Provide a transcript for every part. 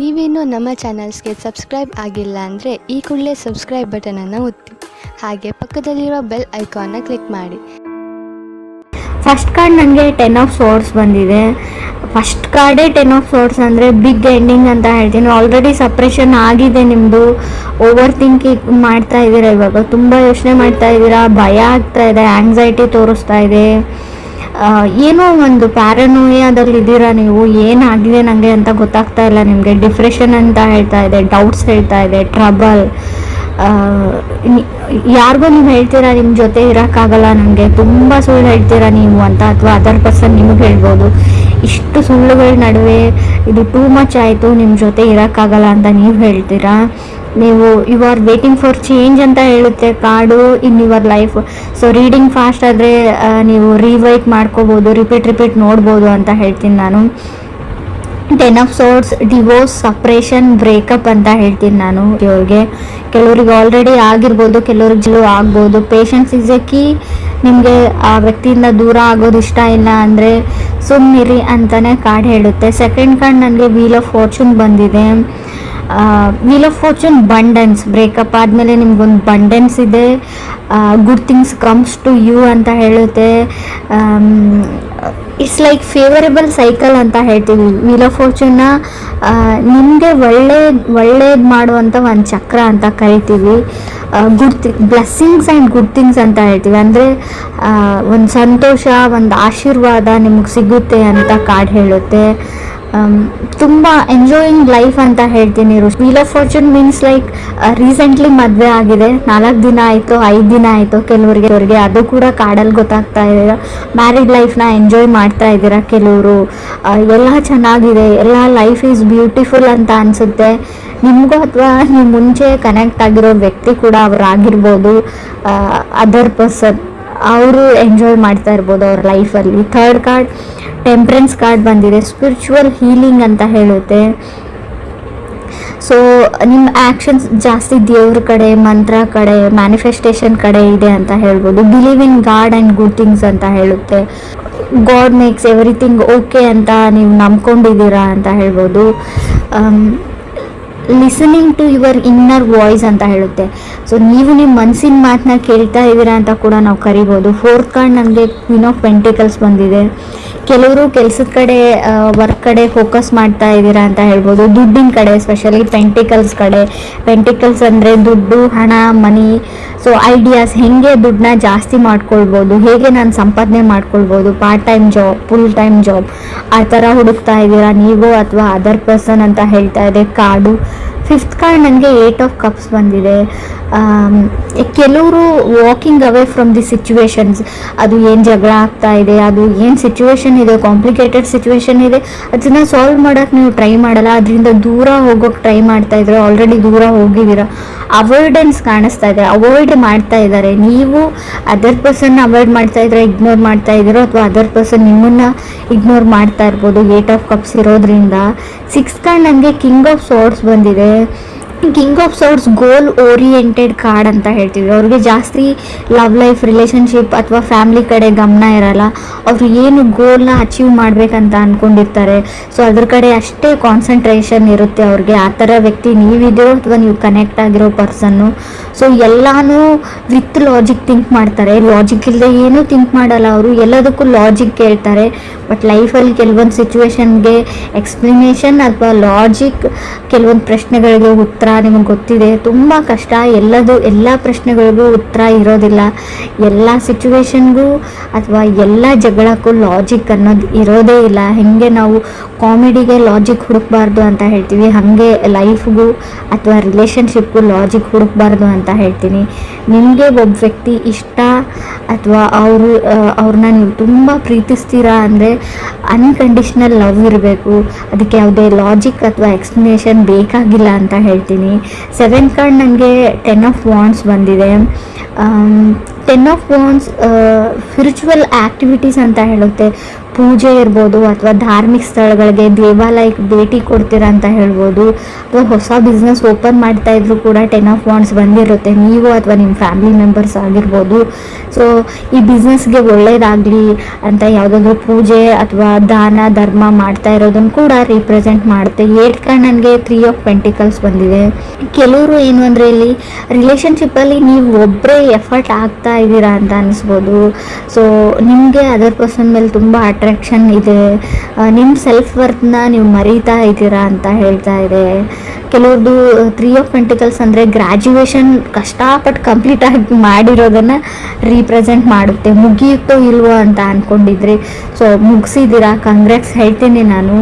ನೀವೇನು ನಮ್ಮ ಚಾನಲ್ಸ್ಗೆ ಸಬ್ಸ್ಕ್ರೈಬ್ ಆಗಿಲ್ಲ ಅಂದರೆ ಈ ಕೂಡಲೇ ಸಬ್ಸ್ಕ್ರೈಬ್ ಬಟನನ್ನು ಒತ್ತಿ, ಹಾಗೆ ಪಕ್ಕದಲ್ಲಿರುವ ಬೆಲ್ ಐಕಾನ್ನ ಕ್ಲಿಕ್ ಮಾಡಿ. ಫಸ್ಟ್ ಕಾರ್ಡ್ ನನಗೆ 10 ಆಫ್ ಸೋರ್ಸ್ ಬಂದಿದೆ. ಫಸ್ಟ್ ಕಾರ್ಡೇ 10 ಆಫ್ ಸೋರ್ಸ್ ಅಂದರೆ ಬಿಗ್ ಎಂಡಿಂಗ್ ಅಂತ ಹೇಳ್ತೀನಿ. ಆಲ್ರೆಡಿ ಸಪ್ರೆಷನ್ ಆಗಿದೆ ನಿಮ್ಮದು, ಓವರ್ ಥಿಂಕಿಂಗ್ ಮಾಡ್ತಾ ಇದ್ದೀರಾ, ಇವಾಗ ತುಂಬ ಯೋಚನೆ ಮಾಡ್ತಾ ಇದ್ದೀರಾ, ಭಯ ಆಗ್ತಾ ಇದೆ, ಆಂಗ್ಸೈಟಿ ತೋರಿಸ್ತಾ ಇದೆ, ಏನೋ ಒಂದು ಪ್ಯಾರನೋಯಾದಲ್ಲಿ ಇದ್ದೀರಾ ನೀವು. ಏನಾಗಿದೆ ನನಗೆ ಅಂತ ಗೊತ್ತಾಗ್ತಾ ಇಲ್ಲ ನಿಮಗೆ. ಡಿಪ್ರೆಷನ್ ಅಂತ ಹೇಳ್ತಾ ಇದೆ, ಡೌಟ್ಸ್ ಹೇಳ್ತಾ ಇದೆ, ಟ್ರಬಲ್. ಯಾರಿಗೂ ನೀವು ಹೇಳ್ತೀರಾ ನಿಮ್ಮ ಜೊತೆ ಇರೋಕ್ಕಾಗಲ್ಲ ನನಗೆ, ತುಂಬ ಸುಳ್ಳು ಹೇಳ್ತೀರಾ ನೀವು ಅಂತ, ಅಥವಾ ಅದರ್ ಪರ್ಸನ್ ನಿಮಗೆ ಹೇಳ್ಬೋದು. ಇಷ್ಟು ಸುಳ್ಳುಗಳ ನಡುವೆ ಇದು ಟೂ ಮಚ್ ಆಯಿತು, ನಿಮ್ಮ ಜೊತೆ ಇರೋಕ್ಕಾಗಲ್ಲ ಅಂತ ನೀವು ಹೇಳ್ತೀರಾ. ನೀವು you are waiting for change ಅಂತ ಹೇಳುತ್ತೆ card in your life. So reading fast ಆದರೆ ನೀವು ರಿವೈಟ್ ಮಾಡ್ಕೋಬೋದು, ರಿಪೀಟ್ ನೋಡ್ಬೋದು ಅಂತ ಹೇಳ್ತೀನಿ ನಾನು. 10 of swords divorce, separation, breakup ಅಂತ ಹೇಳ್ತೀನಿ ನಾನು. ಕೆಲವರಿಗೆ ಆಲ್ರೆಡಿ ಆಗಿರ್ಬೋದು, ಕೆಲವ್ರಿಗೆ ಆಗ್ಬೋದು. Patience is a key. ನಿಮಗೆ ಆ ವ್ಯಕ್ತಿಯಿಂದ ದೂರ ಆಗೋದು ಇಷ್ಟ ಇಲ್ಲ ಅಂದರೆ ಸುಮ್ಮನಿರಿ ಅಂತಲೇ ಕಾರ್ಡ್ ಹೇಳುತ್ತೆ. ಸೆಕೆಂಡ್ ಕಾರ್ಡ್ ನನಗೆ ವೀಲ್ ಆಫ್ ಫಾರ್ಚೂನ್ ಬಂದಿದೆ. Wheel of fortune abundance, breakup ಆದಮೇಲೆ ನಿಮ್ಗೊಂದು ಬಂಡೆನ್ಸ್ ಇದೆ, good things comes to you ಅಂತ ಹೇಳುತ್ತೆ. ಇಟ್ಸ್ ಲೈಕ್ ಫೇವರೇಬಲ್ ಸೈಕಲ್ ಅಂತ ಹೇಳ್ತೀವಿ. ವೀಲ್ ಆಫ್ ಫಾರ್ಚೂನ್ನ ನಿಮಗೆ ಒಳ್ಳೇದು ಮಾಡುವಂಥ ಒಂದು ಚಕ್ರ ಅಂತ ಕರಿತೀವಿ. ಬ್ಲೆಸ್ಸಿಂಗ್ಸ್ ಆ್ಯಂಡ್ ಗುಡ್ ಥಿಂಗ್ಸ್ ಅಂತ ಹೇಳ್ತೀವಿ. ಅಂದರೆ ಒಂದು ಸಂತೋಷ, ಒಂದು ಆಶೀರ್ವಾದ ನಿಮಗೆ ಸಿಗುತ್ತೆ ಅಂತ ಕಾರ್ಡ್ ಹೇಳುತ್ತೆ. ತುಂಬ ಎಂಜಾಯಿಂಗ್ ಲೈಫ್ ಅಂತ ಹೇಳ್ತೀನಿ. Wheel of fortune means like recently ಮದುವೆ ಆಗಿದೆ, 4 ದಿನ ಆಯಿತು, 5 ದಿನ ಆಯಿತು ಕೆಲವರಿಗೆ, ಅದು ಕೂಡ ಕಾರ್ಡಲ್ಲಿ ಗೊತ್ತಾಗ್ತಾ ಇದೆ. ಮ್ಯಾರಿಡ್ ಲೈಫ್ನ ಎಂಜಾಯ್ ಮಾಡ್ತಾ ಇದ್ದೀರಾ ಕೆಲವರು. ಎಲ್ಲ ಚೆನ್ನಾಗಿದೆ, ಎಲ್ಲ ಲೈಫ್ ಈಸ್ ಬ್ಯೂಟಿಫುಲ್ ಅಂತ ಅನಿಸುತ್ತೆ ನಿಮಗೂ, ಅಥವಾ ನೀವು ಮುಂಚೆ ಕನೆಕ್ಟ್ ಆಗಿರೋ ವ್ಯಕ್ತಿ ಕೂಡ ಅವರಾಗಿರ್ಬೋದು, ಅದರ್ ಪರ್ಸನ್, ಅವರು ಎಂಜಾಯ್ ಮಾಡ್ತಾ ಇರ್ಬೋದು ಅವ್ರ ಲೈಫಲ್ಲಿ. ಥರ್ಡ್ ಕಾರ್ಡ್ ಟೆಂಪ್ರೆನ್ಸ್ ಕಾರ್ಡ್ ಬಂದಿದೆ. ಸ್ಪಿರಿಚುವಲ್ ಹೀಲಿಂಗ್ ಅಂತ ಹೇಳುತ್ತೆ. ಸೊ ನಿಮ್ಮ ಆ್ಯಕ್ಷನ್ಸ್ ಜಾಸ್ತಿ ದೇವ್ರ ಕಡೆ, ಮಂತ್ರ ಕಡೆ, ಮ್ಯಾನಿಫೆಸ್ಟೇಷನ್ ಕಡೆ ಇದೆ ಅಂತ ಹೇಳ್ಬೋದು. Believe in god and good things ಅಂತ ಹೇಳುತ್ತೆ. ಗಾಡ್ ಮೇಕ್ಸ್ ಎವ್ರಿಥಿಂಗ್ ಓಕೆ ಅಂತ ನೀವು ನಂಬ್ಕೊಂಡಿದ್ದೀರಾ ಅಂತ ಹೇಳ್ಬೋದು. Listening to your inner voice ಅಂತ ಹೇಳುತ್ತೆ. ಸೊ ನೀವು ನಿಮ್ಮ ಮನಸ್ಸಿನ ಮಾತನ್ನ ಕೇಳ್ತಾ ಇದ್ದೀರಾ ಅಂತ ಕೂಡ ನಾವು ಕರಿಬೋದು. ಫೋರ್ತ್ ಕಾರ್ಡ್ ನನಗೆ ಕ್ವೀನ್ ಆಫ್ ಪೆಂಟಿಕಲ್ಸ್ ಬಂದಿದೆ. ಕೆಲವರು ಕೆಲಸದ ಕಡೆ, ವರ್ಕ್ ಕಡೆ ಫೋಕಸ್ ಮಾಡ್ತಾ ಇದ್ದೀರಾ ಅಂತ ಹೇಳ್ಬೋದು. ದುಡ್ಡಿನ ಕಡೆ, ಎಸ್ಪೆಷಲಿ ಪೆಂಟಿಕಲ್ಸ್ ಕಡೆ. ಪೆಂಟಿಕಲ್ಸ್ ಅಂದರೆ ದುಡ್ಡು, ಹಣ, ಮನಿ. ಸೊ ಐಡಿಯಾಸ್, ಹೇಗೆ ದುಡ್ಡನ್ನ ಜಾಸ್ತಿ ಮಾಡ್ಕೊಳ್ಬೋದು, ಹೇಗೆ ನಾನು ಸಂಪಾದನೆ ಮಾಡ್ಕೊಳ್ಬೋದು, part time job, full time job, ಆ ಥರ ಹುಡುಕ್ತಾ ಇದ್ದೀರಾ ನೀವು ಅಥವಾ ಅದರ್ ಪರ್ಸನ್ ಅಂತ ಹೇಳ್ತಾ ಇದೆ ಕಾರ್ಡು. ಫಿಫ್ತ್ ಕಾರ್ಡ್ ನನಗೆ 8 ಆಫ್ ಕಪ್ಸ್ ಬಂದಿದೆ. ಕೆಲವರು walking away from the situations. ಅದು ಏನು ಜಗಳ ಆಗ್ತಾ ಇದೆ, ಅದು ಏನು ಸಿಚುವೇಶನ್ ಇದೆ, ಕಾಂಪ್ಲಿಕೇಟೆಡ್ ಸಿಚುವೇಶನ್ ಇದೆ, ಅದನ್ನು ಸಾಲ್ವ್ ಮಾಡೋಕ್ಕೆ ನೀವು ಟ್ರೈ ಮಾಡಲ್ಲ, ಅದರಿಂದ ದೂರ ಹೋಗೋಕ್ಕೆ ಟ್ರೈ ಮಾಡ್ತಾ ಇದ್ರೆ ಆಲ್ರೆಡಿ ದೂರ ಹೋಗಿದ್ದೀರಾ. ಅವಾಯ್ಡೆನ್ಸ್ ಕಾಣಿಸ್ತಾ ಇದೆ, ಅವಾಯ್ಡ್ ಮಾಡ್ತಾ ಇದ್ದಾರೆ. ನೀವು ಅದರ್ ಪರ್ಸನ್ನ ಅವಾಯ್ಡ್ ಮಾಡ್ತಾ ಇದ್ರೆ, ಇಗ್ನೋರ್ ಮಾಡ್ತಾ ಇದ್ದೀರೋ, ಅಥವಾ ಅದರ್ ಪರ್ಸನ್ ನಿಮ್ಮನ್ನು ಇಗ್ನೋರ್ ಮಾಡ್ತಾ ಇರ್ಬೋದು 8 ಆಫ್ ಕಪ್ಸ್ ಇರೋದ್ರಿಂದ. 6th ಕಾರ್ಡ್ ನನಗೆ ಕಿಂಗ್ ಆಫ್ ಸೋರ್ಸ್ ಬಂದಿದೆ. King of swords goal oriented card ಅಂತ ಹೇಳ್ತೀವಿ. ಅವ್ರಿಗೆ ಜಾಸ್ತಿ ಲವ್ ಲೈಫ್, ರಿಲೇಷನ್ಶಿಪ್ ಅಥವಾ ಫ್ಯಾಮಿಲಿ ಕಡೆ ಗಮನ ಇರಲ್ಲ. ಅವರು ಏನು ಗೋಲ್ನ ಅಚೀವ್ ಮಾಡಬೇಕಂತ ಅಂದ್ಕೊಂಡಿರ್ತಾರೆ, ಸೊ ಅದ್ರ ಕಡೆ ಅಷ್ಟೇ ಕಾನ್ಸಂಟ್ರೇಷನ್ ಇರುತ್ತೆ ಅವ್ರಿಗೆ. ಆ ಥರ ವ್ಯಕ್ತಿ ನೀವಿದ್ದೀರೋ ಅಥವಾ ನೀವು ಕನೆಕ್ಟ್ ಆಗಿರೋ ಪರ್ಸನ್ನು. ಸೊ ಎಲ್ಲನೂ ವಿತ್ ಲಾಜಿಕ್ ಥಿಂಕ್ ಮಾಡ್ತಾರೆ, ಲಾಜಿಕ್ ಇಲ್ಲದೆ ಏನೂ ಥಿಂಕ್ ಮಾಡಲ್ಲ ಅವರು, ಎಲ್ಲದಕ್ಕೂ ಲಾಜಿಕ್ ಕೇಳ್ತಾರೆ. ಬಟ್ ಲೈಫಲ್ಲಿ ಕೆಲವೊಂದು ಸಿಚುವೇಶನ್ಗೆ ಎಕ್ಸ್ಪ್ಲನೇಷನ್ ಅಥವಾ ಲಾಜಿಕ್, ಕೆಲವೊಂದು ಪ್ರಶ್ನೆಗಳಿಗೆ ಉತ್ತರ ನಿಮಗೆ ಗೊತ್ತಿದೆ. ತುಂಬ ಕಷ್ಟ, ಎಲ್ಲ ಪ್ರಶ್ನೆಗಳಿಗೂ ಉತ್ತರ ಇರೋದಿಲ್ಲ. ಎಲ್ಲ ಸಿಚುವೇಶನ್ಗೂ ಅಥವಾ ಎಲ್ಲ ಜಗಳಕ್ಕೂ ಲಾಜಿಕ್ ಅನ್ನೋದು ಇರೋದೇ ಇಲ್ಲ. ಹೇಗೆ ನಾವು ಕಾಮಿಡಿಗೆ ಲಾಜಿಕ್ ಹುಡುಕಬಾರ್ದು ಅಂತ ಹೇಳ್ತೀವಿ, ಹಾಗೆ ಲೈಫ್ಗೂ ಅಥವಾ ರಿಲೇಷನ್ಶಿಪ್ಗೂ ಲಾಜಿಕ್ ಹುಡುಕಬಾರ್ದು ಅಂತ ಹೇಳ್ತೀನಿ. ನಿಮಗೆ ಒಬ್ಬ ವ್ಯಕ್ತಿ ಇಷ್ಟ ಅಥವಾ ಅವ್ರನ್ನ ನೀವು ತುಂಬ ಪ್ರೀತಿಸ್ತೀರಾ ಅಂದರೆ ಅನ್ಕಂಡೀಷ್ನಲ್ ಲವ್ ಇರಬೇಕು. ಅದಕ್ಕೆ ಯಾವುದೇ ಲಾಜಿಕ್ ಅಥವಾ ಎಕ್ಸ್ಪ್ಲನೇಷನ್ ಬೇಕಾಗಿಲ್ಲ ಅಂತ ಹೇಳ್ತೀನಿ. 7th ಕಾರ್ಡ್ ನನಗೆ 10 ಆಫ್ ವಾಂಡ್ಸ್ ಬಂದಿದೆ. 10 ಆಫ್ ವಾಂಡ್ಸ್ ಸ್ಪಿರಿಚುವಲ್ ಆ್ಯಕ್ಟಿವಿಟೀಸ್ ಅಂತ ಹೇಳುತ್ತೆ. ಪೂಜೆ ಇರ್ಬೋದು ಅಥವಾ ಧಾರ್ಮಿಕ ಸ್ಥಳಗಳಿಗೆ ದೇವಾಲಯಕ್ಕೆ ಭೇಟಿ ಕೊಡ್ತೀರಾ ಅಂತ ಹೇಳ್ಬೋದು. ಅಥವಾ ಹೊಸ ಬಿಸ್ನೆಸ್ ಓಪನ್ ಮಾಡ್ತಾ ಇದ್ರು ಕೂಡ 10 ಆಫ್ ವಾಂಡ್ಸ್ ಬಂದಿರುತ್ತೆ, ನೀವು ಅಥವಾ ನಿಮ್ಮ ಫ್ಯಾಮಿಲಿ ಮೆಂಬರ್ಸ್ ಆಗಿರ್ಬೋದು. ಸೊ ಈ ಬಿಸ್ನೆಸ್ಗೆ ಒಳ್ಳೇದಾಗಲಿ ಅಂತ ಯಾವುದಾದ್ರೂ ಪೂಜೆ ಅಥವಾ ದಾನ ಧರ್ಮ ಮಾಡ್ತಾ ಇರೋದನ್ನು ಕೂಡ ರಿಪ್ರೆಸೆಂಟ್ ಮಾಡುತ್ತೆ. 8 ಕಾರ್ಡ್ ನನಗೆ 3 ಆಫ್ ಪೆಂಟಿಕಲ್ಸ್ ಬಂದಿದೆ. ಕೆಲವರು ಏನು ಅಂದರೆ ಇಲ್ಲಿ ರಿಲೇಷನ್ಶಿಪ್ಪಲ್ಲಿ ನೀವು ಒಬ್ಬರೇ ಎಫರ್ಟ್ ಆಗ್ತಾ ಇದ್ದೀರಾ ಅಂತ ಅನಿಸ್ಬೋದು. ಸೊ ನಿಮಗೆ ಅದರ್ ಪರ್ಸನ್ ಮೇಲೆ ತುಂಬ ಅಟ್ರಾಕ್ಷನ್ ಇದೆ, ನಿಮ್ಮ ಸೆಲ್ಫ್ ವರ್ತ್ನ ನೀವು ಮರೀತಾ ಇದ್ದೀರಾ ಅಂತ ಹೇಳ್ತಾ ಇದೆ. ಕೆಲವ್ರದ್ದು 3 ಆಫ್ ಪೆಂಟಿಕಲ್ಸ್ ಅಂದರೆ ಗ್ರ್ಯಾಜುಯೇಷನ್ ಕಷ್ಟಪಟ್ಟು ಕಂಪ್ಲೀಟ್ ಆಗಿ ಮಾಡಿರೋದನ್ನು ರೀಪ್ರೆಸೆಂಟ್ ಮಾಡುತ್ತೆ. ಮುಗಿಯುತ್ತೋ ಇಲ್ವೋ ಅಂತ ಅಂದ್ಕೊಂಡಿದ್ರಿ, ಸೊ ಮುಗಿಸಿದ್ದೀರಾ, ಕಂಗ್ರಾಟ್ಸ್ ಹೇಳ್ತೀನಿ ನಾನು.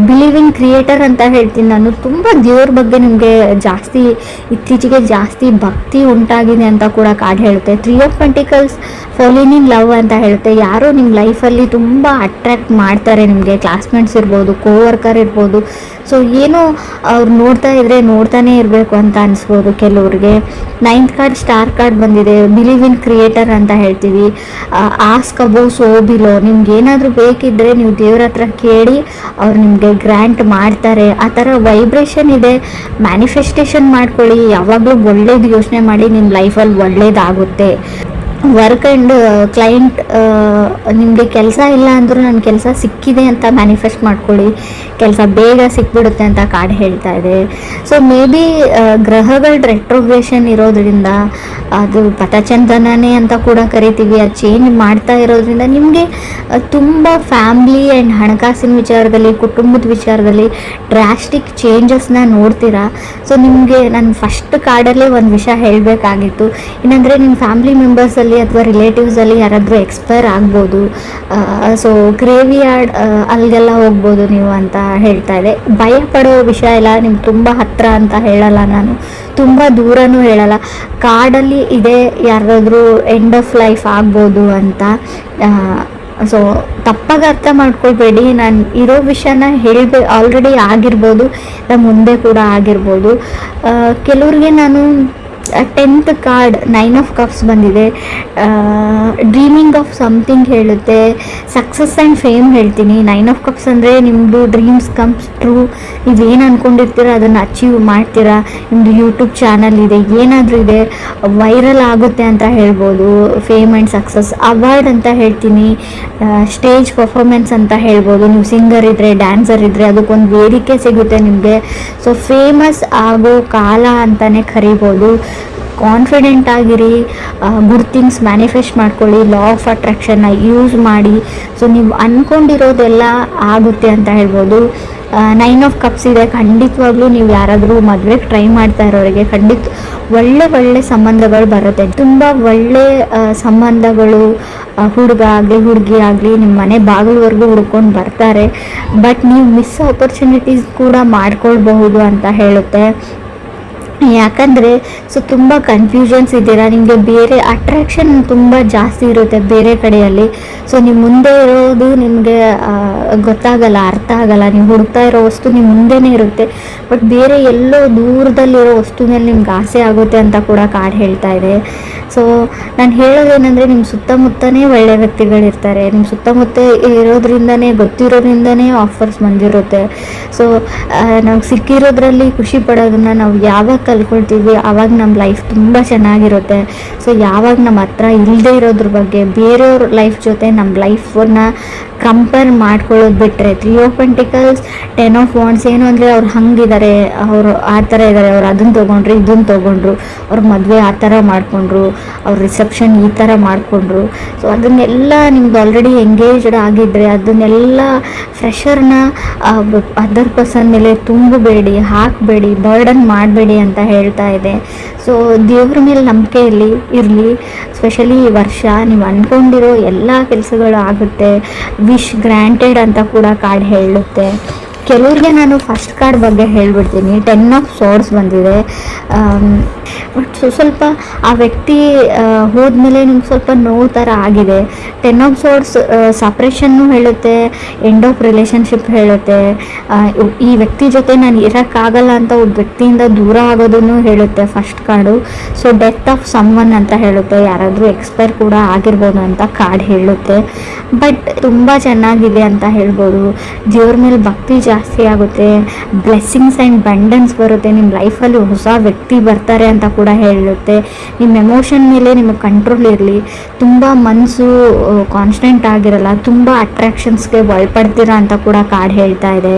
ಬಿಲೀವಿಂಗ್ ಕ್ರಿಯೇಟರ್ ಅಂತ ಹೇಳ್ತೀನಿ ನಾನು. ತುಂಬ ದೇವ್ರ ಬಗ್ಗೆ ನಿಮಗೆ ಇತ್ತೀಚೆಗೆ ಜಾಸ್ತಿ ಭಕ್ತಿ ಉಂಟಾಗಿದೆ ಅಂತ ಕೂಡ ಕಾರ್ಡ್ ಹೇಳುತ್ತೆ. 3 of pentacles falling in love ಅಂತ ಹೇಳುತ್ತೆ. ಯಾರೋ ನಿಮ್ಮ ಲೈಫಲ್ಲಿ ತುಂಬ ಅಟ್ರ್ಯಾಕ್ಟ್ ಮಾಡ್ತಾರೆ, ನಿಮಗೆ ಕ್ಲಾಸ್ಮೇಟ್ಸ್ ಇರ್ಬೋದು, ಕೋವರ್ಕರ್ ಇರ್ಬೋದು. ಸೊ ಏನೋ ಅವ್ರು ನೋಡ್ತಾ ಇದ್ರೆ ನೋಡ್ತಾನೆ ಇರಬೇಕು ಅಂತ ಅನಿಸ್ಬೋದು ಕೆಲವ್ರಿಗೆ. 9th ಕಾರ್ಡ್ ಸ್ಟಾರ್ ಕಾರ್ಡ್ ಬಂದಿದೆ. ಬಿಲೀವ್ ಇನ್ ಕ್ರಿಯೇಟರ್ ಅಂತ ಹೇಳ್ತೀವಿ. ಆಸ್ಕ್ ಅಬೌವ್ ಸೋ ಬಿಲೋ, ನಿಮ್ಗೆ ಏನಾದರೂ ಬೇಕಿದ್ದರೆ ನೀವು ದೇವ್ರ ಹತ್ರ ಕೇಳಿ ಅವ್ರು ನಿಮಗೆ ಗ್ರ್ಯಾಂಟ್ ಮಾಡ್ತಾರೆ. ಆ ಥರ ವೈಬ್ರೇಷನ್ ಇದೆ. ಮ್ಯಾನಿಫೆಸ್ಟೇಷನ್ ಮಾಡ್ಕೊಳ್ಳಿ, ಯಾವಾಗಲೂ ಒಳ್ಳೇದು ಯೋಚನೆ ಮಾಡಿ, ನಿಮ್ಮ ಲೈಫಲ್ಲಿ ಒಳ್ಳೇದಾಗುತ್ತೆ. ವರ್ಕ್ ಆ್ಯಂಡ್ ಕ್ಲೈಂಟ್, ನಿಮಗೆ ಕೆಲಸ ಇಲ್ಲ ಅಂದರೂ ನನ್ನ ಕೆಲಸ ಸಿಕ್ಕಿದೆ ಅಂತ ಮ್ಯಾನಿಫೆಸ್ಟ್ ಮಾಡ್ಕೊಳ್ಳಿ, ಕೆಲಸ ಬೇಗ ಸಿಕ್ಬಿಡುತ್ತೆ ಅಂತ ಕಾರ್ಡ್ ಹೇಳ್ತಾ ಇದೆ. ಸೊ ಮೇ ಬಿ ಗ್ರಹಗಳ ರೆಟ್ರೋಗ್ರೇಷನ್ ಇರೋದ್ರಿಂದ, ಅದು ಪಥಚಂದನನೇ ಅಂತ ಕೂಡ ಕರಿತೀವಿ, ಅದು ಚೇಂಜ್ ಮಾಡ್ತಾ ಇರೋದ್ರಿಂದ ನಿಮಗೆ ತುಂಬ ಫ್ಯಾಮ್ಲಿ ಆ್ಯಂಡ್ ಹಣಕಾಸಿನ ವಿಚಾರದಲ್ಲಿ, ಕುಟುಂಬದ ವಿಚಾರದಲ್ಲಿ ಡ್ರಾಸ್ಟಿಕ್ ಚೇಂಜಸ್ನ ನೋಡ್ತೀರಾ. ಸೊ ನಿಮಗೆ ನಾನು ಫಸ್ಟ್ ಕಾರ್ಡಲ್ಲೇ ಒಂದು ವಿಷಯ ಹೇಳಬೇಕಾಗಿತ್ತು, ಏನಂದರೆ ನಿಮ್ಮ ಫ್ಯಾಮಿಲಿ ಮೆಂಬರ್ಸಲ್ಲಿ ಅಥವಾ ರಿಲೇಟಿವ್ಸಲ್ಲಿ ಯಾರಾದರೂ ಎಕ್ಸ್ಪೈರ್ ಆಗ್ಬೋದು. ಸೊ ಗ್ರೇವಿಯಾರ್ಡ್ ಅಲ್ಲಿಗೆಲ್ಲ ಹೋಗ್ಬೋದು ನೀವು ಅಂತ ಹೇಳ್ತಾ ಇದೆ. ಭಯ ಪಡೋ ವಿಷಯ ಇಲ್ಲ, ನಿಮ್ಗೆ ತುಂಬ ಹತ್ತಿರ ಅಂತ ಹೇಳಲ್ಲ ನಾನು, ತುಂಬ ದೂರನೂ ಹೇಳಲ್ಲ. ಕಾರ್ಡಲ್ಲಿ ಇದೆ ಯಾರಾದರೂ ಎಂಡ್ ಆಫ್ ಲೈಫ್ ಆಗ್ಬೋದು ಅಂತ. ಸೊ ತಪ್ಪಾಗಿ ಅರ್ಥ ಮಾಡ್ಕೊಳ್ಬೇಡಿ, ನಾನು ಇರೋ ವಿಷಯನ ಆಲ್ರೆಡಿ ಆಗಿರ್ಬೋದು, ಮುಂದೆ ಕೂಡ ಆಗಿರ್ಬೋದು. ಕೆಲವ್ರಿಗೆ ನಾನು 10th ಕಾರ್ಡ್ 9 ಆಫ್ ಕಪ್ಸ್ ಬಂದಿದೆ. ಡ್ರೀಮಿಂಗ್ ಆಫ್ ಸಮಥಿಂಗ್ ಹೇಳುತ್ತೆ, ಸಕ್ಸಸ್ ಆ್ಯಂಡ್ ಫೇಮ್ ಹೇಳ್ತೀನಿ. 9 ಆಫ್ ಕಪ್ಸ್ ಅಂದರೆ ನಿಮ್ಮದು ಡ್ರೀಮ್ಸ್ ಕಮ್ಸ್ ಟ್ರೂ, ನೀವೇನು ಅಂದ್ಕೊಂಡಿರ್ತೀರ ಅದನ್ನು ಅಚೀವ್ ಮಾಡ್ತೀರಾ. ನಿಮ್ಮದು ಯೂಟ್ಯೂಬ್ ಚಾನಲ್ ಇದೆ, ಏನಾದರೂ ಇದೆ, ವೈರಲ್ ಆಗುತ್ತೆ ಅಂತ ಹೇಳ್ಬೋದು. Fame and success. ಅವಾರ್ಡ್ ಅಂತ ಹೇಳ್ತೀನಿ, ಸ್ಟೇಜ್ ಪರ್ಫಾರ್ಮೆನ್ಸ್ ಅಂತ ಹೇಳ್ಬೋದು. ನೀವು ಸಿಂಗರ್ ಇದ್ದರೆ, ಡ್ಯಾನ್ಸರ್ ಇದ್ದರೆ ಅದಕ್ಕೊಂದು ವೇದಿಕೆ ಸಿಗುತ್ತೆ ನಿಮಗೆ. ಸೊ ಫೇಮಸ್ ಆಗೋ ಕಾಲ ಅಂತಲೇ ಕರಿಬೋದು. ಕಾನ್ಫಿಡೆಂಟ್ ಆಗಿರಿ, ಗುಡ್ ಥಿಂಗ್ಸ್ ಮ್ಯಾನಿಫೆಸ್ಟ್ ಮಾಡ್ಕೊಳ್ಳಿ, ಲಾ ಆಫ್ ಅಟ್ರಾಕ್ಷನ್ನ ಯೂಸ್ ಮಾಡಿ. ಸೊ ನೀವು ಅಂದ್ಕೊಂಡಿರೋದೆಲ್ಲ ಆಗುತ್ತೆ ಅಂತ ಹೇಳ್ಬೋದು. 9 ಆಫ್ ಕಪ್ಸ್ ಇದೆ. ಖಂಡಿತವಾಗ್ಲೂ ನೀವು ಯಾರಾದರೂ ಮದುವೆಗೆ ಟ್ರೈ ಮಾಡ್ತಾ ಇರೋರಿಗೆ ಒಳ್ಳೆ ಸಂಬಂಧಗಳು ಬರುತ್ತೆ. ತುಂಬ ಒಳ್ಳೆ ಸಂಬಂಧಗಳು, ಹುಡುಗ ಆಗಲಿ ಹುಡುಗಿ ಆಗಲಿ ನಿಮ್ಮ ಮನೆ ಬಾಗಿಲವರೆಗೂ ಹುಡ್ಕೊಂಡು ಬರ್ತಾರೆ. ಬಟ್ ನೀವು ಮಿಸ್ ಆಪರ್ಚುನಿಟೀಸ್ ಕೂಡ ಮಾಡ್ಕೊಳ್ಬಹುದು ಅಂತ ಹೇಳುತ್ತೆ. ಯಾಕಂದರೆ ಸೊ ತುಂಬ ಕನ್ಫ್ಯೂಷನ್ಸ್ ಇದ್ದೀರಾ, ನಿಮಗೆ ಬೇರೆ ಅಟ್ರಾಕ್ಷನ್ ತುಂಬ ಜಾಸ್ತಿ ಇರುತ್ತೆ ಬೇರೆ ಕಡೆಯಲ್ಲಿ. ಸೊ ನಿಮ್ಮ ಮುಂದೆ ಇರೋದು ನಿಮಗೆ ಗೊತ್ತಾಗಲ್ಲ, ಅರ್ಥ ಆಗಲ್ಲ. ನೀವು ಹುಡುಕ್ತಾ ಇರೋ ವಸ್ತು ನಿಮ್ಮ ಮುಂದೆನೇ ಇರುತ್ತೆ, ಬಟ್ ಬೇರೆ ಎಲ್ಲೋ ದೂರದಲ್ಲಿರೋ ವಸ್ತು ಮೇಲೆ ನಿಮ್ಗೆ ಆಸೆ ಆಗುತ್ತೆ ಅಂತ ಕೂಡ ಕಾರ್ಡ್ ಹೇಳ್ತಾ ಇದೆ. ಸೊ ನಾನು ಹೇಳೋದೇನೆಂದರೆ ನಿಮ್ಮ ಸುತ್ತಮುತ್ತನೇ ಒಳ್ಳೆ ವ್ಯಕ್ತಿಗಳಿರ್ತಾರೆ, ನಿಮ್ಮ ಸುತ್ತಮುತ್ತ ಇರೋದ್ರಿಂದನೇ, ಗೊತ್ತಿರೋದ್ರಿಂದನೇ ಆಫರ್ಸ್ ಬಂದಿರುತ್ತೆ. ಸೊ ನಾವು ಸಿಕ್ಕಿರೋದ್ರಲ್ಲಿ ಖುಷಿ ಪಡೋದನ್ನು ನಾವು ಯಾವಾಗ ಕಲ್ಕೊಳ್ತೀವಿ ಆವಾಗ ನಮ್ಮ ಲೈಫ್ ತುಂಬ ಚೆನ್ನಾಗಿರುತ್ತೆ. ಸೊ ಯಾವಾಗ ನಮ್ಮ ಹತ್ರ ಇಲ್ಲದೆ ಇರೋದ್ರ ಬಗ್ಗೆ ಬೇರೆಯವ್ರ ಲೈಫ್ ಜೊತೆ ನಮ್ಮ ಲೈಫನ್ನು ಕಂಪೇರ್ ಮಾಡ್ಕೊಳ್ಳೋದು ಬಿಟ್ಟರೆ, 3 ಆಫ್ ಪೆಂಟಿಕಲ್ಸ್ 10 ಆಫ್ ವಾಂಡ್ಸ್ ಏನು ಅಂದರೆ ಅವ್ರು ಹಂಗಿದ್ದಾರೆ, ಅವರು ಆ ಥರ ಇದ್ದಾರೆ, ಅವ್ರು ಅದನ್ನು ತೊಗೊಂಡ್ರು ಇದನ್ನು ತೊಗೊಂಡ್ರು, ಅವ್ರ ಮದುವೆ ಆ ಥರ ಮಾಡಿಕೊಂಡ್ರು, ಅವ್ರ ರಿಸೆಪ್ಷನ್ ಈ ಥರ ಮಾಡಿಕೊಂಡ್ರು. ಸೊ ಅದನ್ನೆಲ್ಲ ನಿಮ್ದು ಆಲ್ರೆಡಿ ಎಂಗೇಜ್ಡ್ ಆಗಿದ್ದರೆ ಅದನ್ನೆಲ್ಲ ಫ್ರೆಷರ್ನ ಅದರ್ ಪರ್ಸನ್ ಮೇಲೆ ತುಂಬಬೇಡಿ, ಹಾಕಬೇಡಿ, ಬರ್ಡನ್ ಮಾಡಬೇಡಿ ಅಂತ ಹೇಳ್ತಾ ಇದೆ. ಸೊ ದೇವ್ರ ಮೇಲೆ ನಂಬಿಕೆ ಇರಲಿ. ಸ್ಪೆಷಲಿ ಈ ವರ್ಷ ನೀವು ಅಂದ್ಕೊಂಡಿರೋ ಎಲ್ಲ ಕೆಲಸಗಳು ಆಗುತ್ತೆ. ವಿಶ್ ಗ್ರ್ಯಾಂಟೆಡ್ ಅಂತ ಕೂಡ ಕಾರ್ಡ್ ಹೇಳುತ್ತೆ. ಕೆಲವ್ರಿಗೆ ನಾನು ಫಸ್ಟ್ ಕಾರ್ಡ್ ಬಗ್ಗೆ ಹೇಳ್ಬಿಡ್ತೀನಿ. 10 ಆಫ್ ಸೋರ್ಸ್ ಬಂದಿದೆ. ಬಟ್ ಸ್ವಲ್ಪ ಆ ವ್ಯಕ್ತಿ ಹೋದ್ಮೇಲೆ ನಿಮ್ಗೆ ಸ್ವಲ್ಪ ನೋವು ಥರ ಆಗಿದೆ. 10 ಆಫ್ ಸೋರ್ಸ್ ಸಪ್ರೇಷನ್ನು ಹೇಳುತ್ತೆ, ಎಂಡ್ ಆಫ್ ರಿಲೇಷನ್ಶಿಪ್ ಹೇಳುತ್ತೆ. ಈ ವ್ಯಕ್ತಿ ಜೊತೆ ನಾನು ಇರೋಕ್ಕಾಗಲ್ಲ ಅಂತ ಒಬ್ಬ ವ್ಯಕ್ತಿಯಿಂದ ದೂರ ಆಗೋದನ್ನು ಹೇಳುತ್ತೆ first card. So death of someone ಅಂತ ಹೇಳುತ್ತೆ, ಯಾರಾದರೂ ಎಕ್ಸ್ಪೈರ್ ಕೂಡ ಆಗಿರ್ಬೋದು ಅಂತ ಕಾರ್ಡ್ ಹೇಳುತ್ತೆ. ಬಟ್ ತುಂಬ ಚೆನ್ನಾಗಿದೆ ಅಂತ ಹೇಳ್ಬೋದು. ದೇವ್ರ ಮೇಲೆ ಭಕ್ತಿ ಜಾಸ್ತಿ ಆಗುತ್ತೆ, ಬ್ಲೆಸ್ಸಿಂಗ್ಸ್ ಆ್ಯಂಡ್ ಬಂಡನ್ಸ್ ಬರುತ್ತೆ, ನಿಮ್ಮ ಲೈಫಲ್ಲಿ ಹೊಸ ವ್ಯಕ್ತಿ ಬರ್ತಾರೆ ಅಂತ ಕೂಡ ಹೇಳುತ್ತೆ. ನಿಮ್ಮ ಎಮೋಷನ್ ಮೇಲೆ ನಿಮಗೆ ಕಂಟ್ರೋಲ್ ಇರಲಿ, ತುಂಬ ಮನಸ್ಸು ಕಾನ್ಸ್ಟೆಂಟ್ ಆಗಿರಲ್ಲ, ತುಂಬ ಅಟ್ರಾಕ್ಷನ್ಸ್ಗೆ ಒಳಪಡ್ತೀರಾ ಅಂತ ಕೂಡ ಕಾರ್ಡ್ ಹೇಳ್ತಾ ಇದೆ.